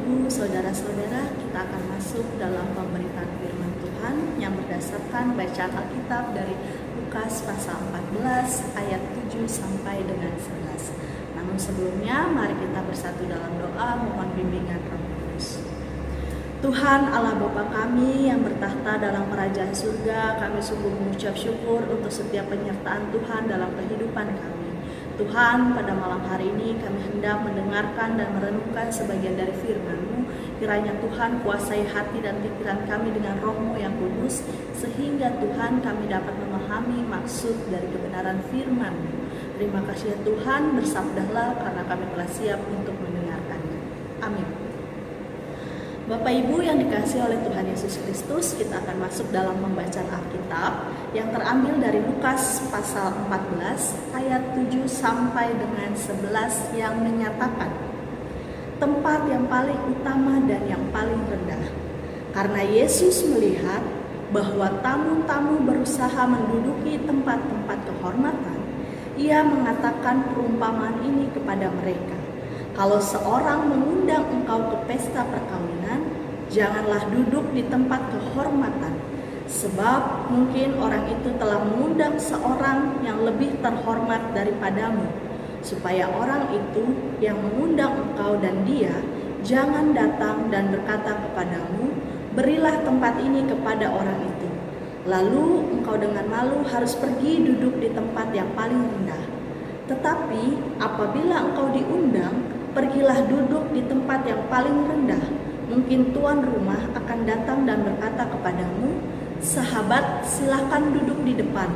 Ibu, Saudara-saudara, kita akan masuk dalam pemberitaan firman Tuhan yang berdasarkan bacaan Alkitab dari Lukas pasal 14 ayat 7 sampai dengan 11. Namun sebelumnya, mari kita bersatu dalam doa mohon bimbingan Roh Kudus. Tuhan Allah Bapa kami yang bertahta dalam kerajaan surga, kami sungguh mengucap syukur untuk setiap penyertaan Tuhan dalam kehidupan kami. Tuhan, pada malam hari ini kami hendak mendengarkan dan merenungkan sebagian dari firman-Mu. Kiranya Tuhan kuasai hati dan pikiran kami dengan Roh-Mu yang kudus, sehingga Tuhan kami dapat memahami maksud dari kebenaran firman-Mu. Terima kasih ya Tuhan, bersabdalah karena kami telah siap untuk mendengarkannya. Amin. Bapak Ibu yang dikasihi oleh Tuhan Yesus Kristus, kita akan masuk dalam pembacaan Alkitab yang terambil dari Lukas pasal 14 ayat 7 sampai dengan 11 yang menyatakan tempat yang paling utama dan yang paling rendah. Karena Yesus melihat bahwa tamu-tamu berusaha menduduki tempat-tempat kehormatan, Ia mengatakan perumpamaan ini kepada mereka. Kalau seorang mengundang engkau ke pesta perkawinan, janganlah duduk di tempat kehormatan, sebab mungkin orang itu telah mengundang seorang yang lebih terhormat daripadamu, supaya orang itu yang mengundang engkau dan dia jangan datang dan berkata kepadamu, berilah tempat ini kepada orang itu. Lalu engkau dengan malu harus pergi duduk di tempat yang paling rendah. Tetapi apabila engkau diundang, pergilah duduk di tempat yang paling rendah. Mungkin tuan rumah akan datang dan berkata kepadamu, sahabat, silakan duduk di depan.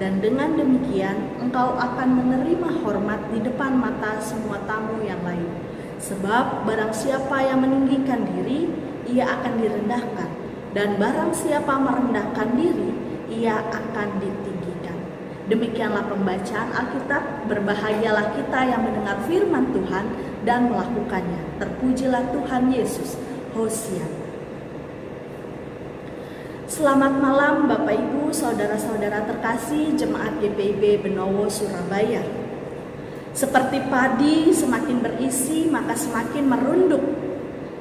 Dan dengan demikian engkau akan menerima hormat di depan mata semua tamu yang lain. Sebab barang siapa yang meninggikan diri, ia akan direndahkan. Dan barang siapa merendahkan diri, ia akan ditinggikan. Demikianlah pembacaan Alkitab. Berbahagialah kita yang mendengar firman Tuhan dan melakukannya. Terpujilah Tuhan Yesus. Hosiana. Selamat malam Bapak Ibu, Saudara-saudara terkasih Jemaat GPIB Benowo Surabaya. Seperti padi semakin berisi maka semakin merunduk.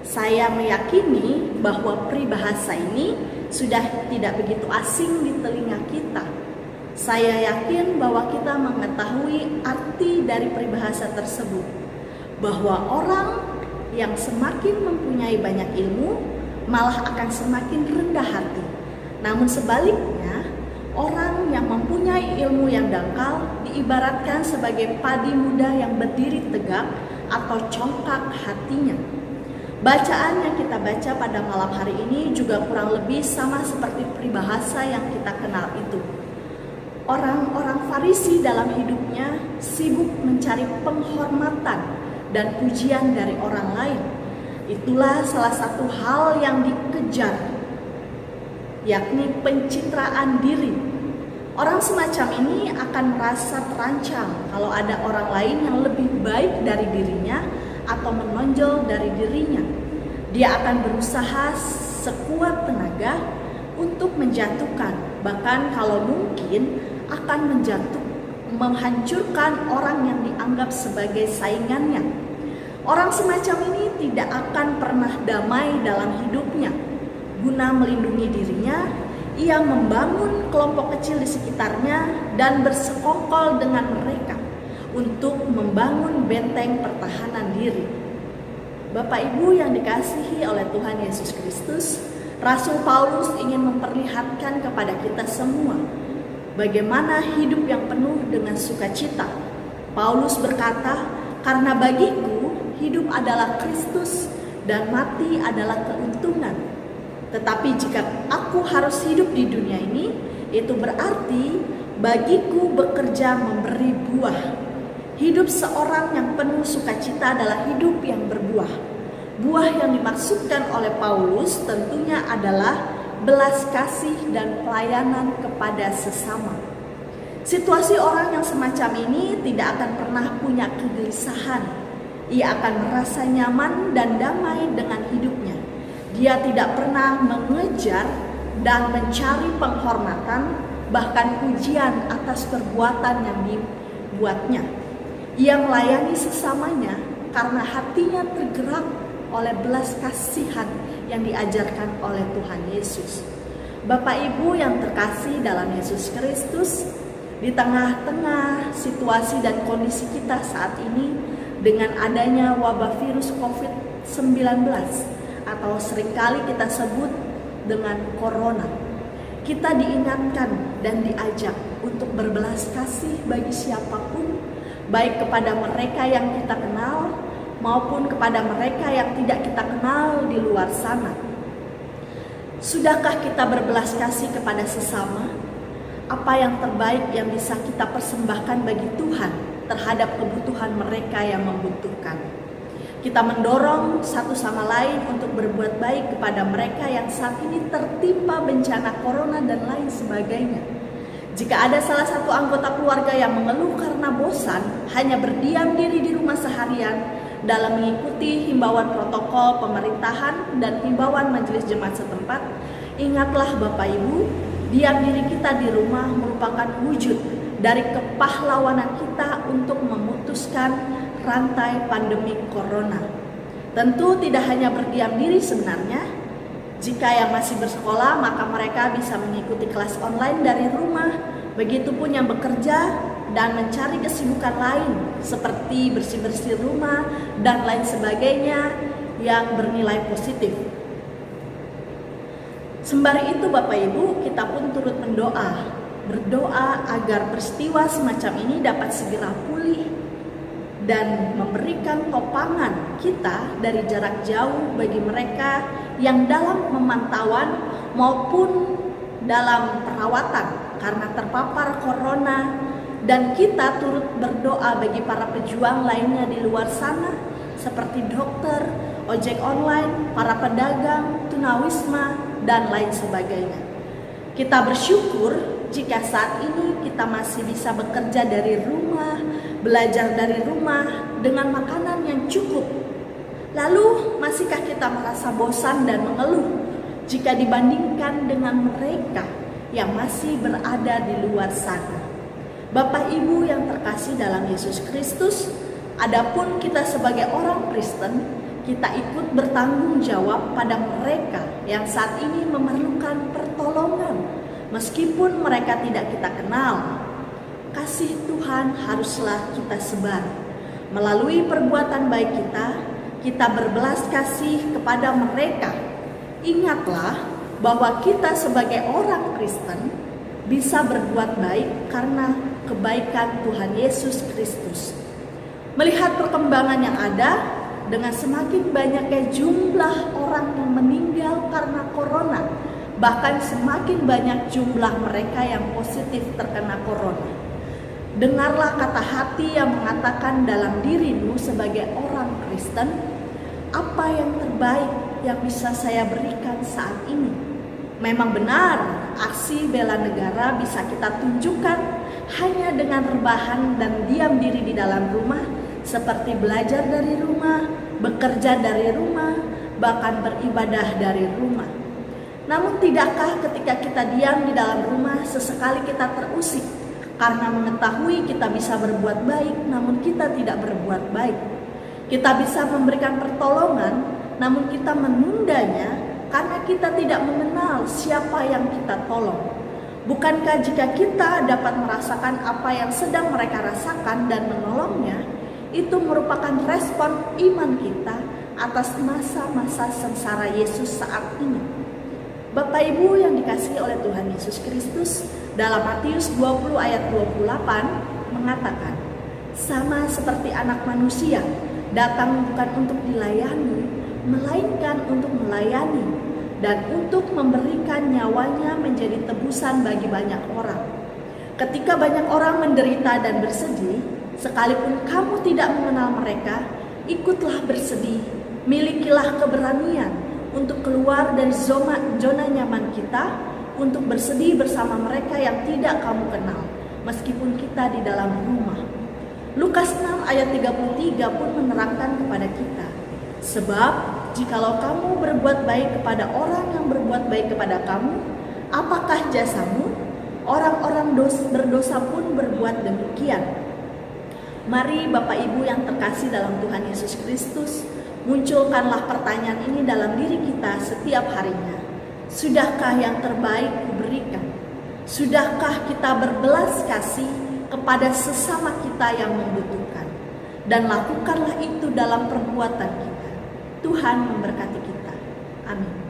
Saya meyakini bahwa peribahasa ini sudah tidak begitu asing di telinga kita. Saya yakin bahwa kita mengetahui arti dari peribahasa tersebut, bahwa orang yang semakin mempunyai banyak ilmu malah akan semakin rendah hati. Namun sebaliknya, orang yang mempunyai ilmu yang dangkal diibaratkan sebagai padi muda yang berdiri tegak atau congkak hatinya. Bacaan yang kita baca pada malam hari ini juga kurang lebih sama seperti peribahasa yang kita kenal itu. Orang-orang Farisi dalam hidupnya sibuk mencari penghormatan dan pujian dari orang lain. Itulah salah satu hal yang dikejar, yakni pencitraan diri. Orang semacam ini akan merasa terancam kalau ada orang lain yang lebih baik dari dirinya atau menonjol dari dirinya. Dia akan berusaha sekuat tenaga untuk menjatuhkan, bahkan kalau mungkin akan menghancurkan orang yang dianggap sebagai saingannya. Orang semacam ini tidak akan pernah damai dalam hidupnya. Guna melindungi dirinya, ia membangun kelompok kecil di sekitarnya dan bersekongkol dengan mereka untuk membangun benteng pertahanan diri. Bapak Ibu yang dikasihi oleh Tuhan Yesus Kristus, Rasul Paulus ingin memperlihatkan kepada kita semua bagaimana hidup yang penuh dengan sukacita. Paulus berkata, karena bagiku hidup adalah Kristus dan mati adalah keuntungan. Tetapi jika aku harus hidup di dunia ini, itu berarti bagiku bekerja memberi buah. Hidup seorang yang penuh sukacita adalah hidup yang berbuah. Buah yang dimaksudkan oleh Paulus tentunya adalah belas kasih dan pelayanan kepada sesama. Situasi orang yang semacam ini tidak akan pernah punya kegelisahan. Ia akan merasa nyaman dan damai dengan hidupnya. Dia tidak pernah mengejar dan mencari penghormatan, bahkan pujian atas perbuatan yang dibuatnya. Ia melayani sesamanya karena hatinya tergerak oleh belas kasihan yang diajarkan oleh Tuhan Yesus. Bapak Ibu yang terkasih dalam Yesus Kristus, di tengah-tengah situasi dan kondisi kita saat ini dengan adanya wabah virus COVID-19 atau seringkali kita sebut dengan corona, kita diingatkan dan diajak untuk berbelas kasih bagi siapapun, baik kepada mereka yang kita kenal maupun kepada mereka yang tidak kita kenal di luar sana. Sudahkah kita berbelas kasih kepada sesama? Apa yang terbaik yang bisa kita persembahkan bagi Tuhan terhadap kebutuhan mereka yang membutuhkan? Kita mendorong satu sama lain untuk berbuat baik kepada mereka yang saat ini tertimpa bencana corona dan lain sebagainya. Jika ada salah satu anggota keluarga yang mengeluh karena bosan hanya berdiam diri di rumah seharian dalam mengikuti himbauan protokol pemerintahan dan himbauan majelis jemaat setempat, ingatlah Bapak Ibu, diam diri kita di rumah merupakan wujud dari kepahlawanan kita untuk memutuskan rantai pandemi corona. Tentu tidak hanya berdiam diri sebenarnya. Jika yang masih bersekolah, maka mereka bisa mengikuti kelas online dari rumah. Begitupun yang bekerja dan mencari kesibukan lain seperti bersih-bersih rumah dan lain sebagainya yang bernilai positif. Sembari itu Bapak Ibu, kita pun turut berdoa agar peristiwa semacam ini dapat segera pulih dan memberikan topangan kita dari jarak jauh bagi mereka yang dalam pemantauan maupun dalam perawatan karena terpapar corona, dan kita turut berdoa bagi para pejuang lainnya di luar sana seperti dokter, ojek online, para pedagang, tunawisma, dan lain sebagainya. Kita bersyukur jika saat ini kita masih bisa bekerja dari rumah, belajar dari rumah dengan makanan yang cukup. Lalu masihkah kita merasa bosan dan mengeluh jika dibandingkan dengan mereka yang masih berada di luar sana? Bapak Ibu yang terkasih dalam Yesus Kristus, adapun kita sebagai orang Kristen, kita ikut bertanggung jawab pada mereka yang saat ini memerlukan pertolongan, meskipun mereka tidak kita kenal. Kasih Tuhan haruslah kita sebar. Melalui perbuatan baik kita berbelas kasih kepada mereka. Ingatlah bahwa kita sebagai orang Kristen bisa berbuat baik karena kebaikan Tuhan Yesus Kristus. Melihat perkembangan yang ada dengan semakin banyaknya jumlah orang yang meninggal karena corona, bahkan semakin banyak jumlah mereka yang positif terkena corona. Dengarlah kata hati yang mengatakan dalam dirimu sebagai orang Kristen, apa yang terbaik yang bisa saya berikan saat ini? Memang benar, aksi bela negara bisa kita tunjukkan hanya dengan rebahan dan diam diri di dalam rumah, seperti belajar dari rumah, bekerja dari rumah, bahkan beribadah dari rumah. Namun tidakkah ketika kita diam di dalam rumah sesekali kita terusik karena mengetahui kita bisa berbuat baik namun kita tidak berbuat baik? Kita bisa memberikan pertolongan namun kita menundanya karena kita tidak mengenal siapa yang kita tolong. Bukankah jika kita dapat merasakan apa yang sedang mereka rasakan dan menolongnya, itu merupakan respon iman kita atas masa-masa sengsara Yesus saat ini? Bapak Ibu yang dikasihi oleh Tuhan Yesus Kristus, dalam Matius 20 ayat 28 mengatakan, sama seperti anak manusia datang bukan untuk dilayani, melainkan untuk melayani dan untuk memberikan nyawanya menjadi tebusan bagi banyak orang. Ketika banyak orang menderita dan bersedih, sekalipun kamu tidak mengenal mereka, ikutlah bersedih, milikilah keberanian untuk keluar dari zona nyaman kita, untuk bersedih bersama mereka yang tidak kamu kenal, meskipun kita di dalam rumah. Lukas 6 ayat 33 pun menerangkan kepada kita, sebab jikalau kamu berbuat baik kepada orang yang berbuat baik kepada kamu, apakah jasamu? Orang-orang berdosa pun berbuat demikian. Mari Bapak Ibu yang terkasih dalam Tuhan Yesus Kristus, Munculkanlah pertanyaan ini dalam diri kita setiap harinya. Sudahkah yang terbaik kuberikan? Sudahkah kita berbelas kasih kepada sesama kita yang membutuhkan? Dan lakukanlah itu dalam perbuatan kita. Tuhan memberkati kita. Amin.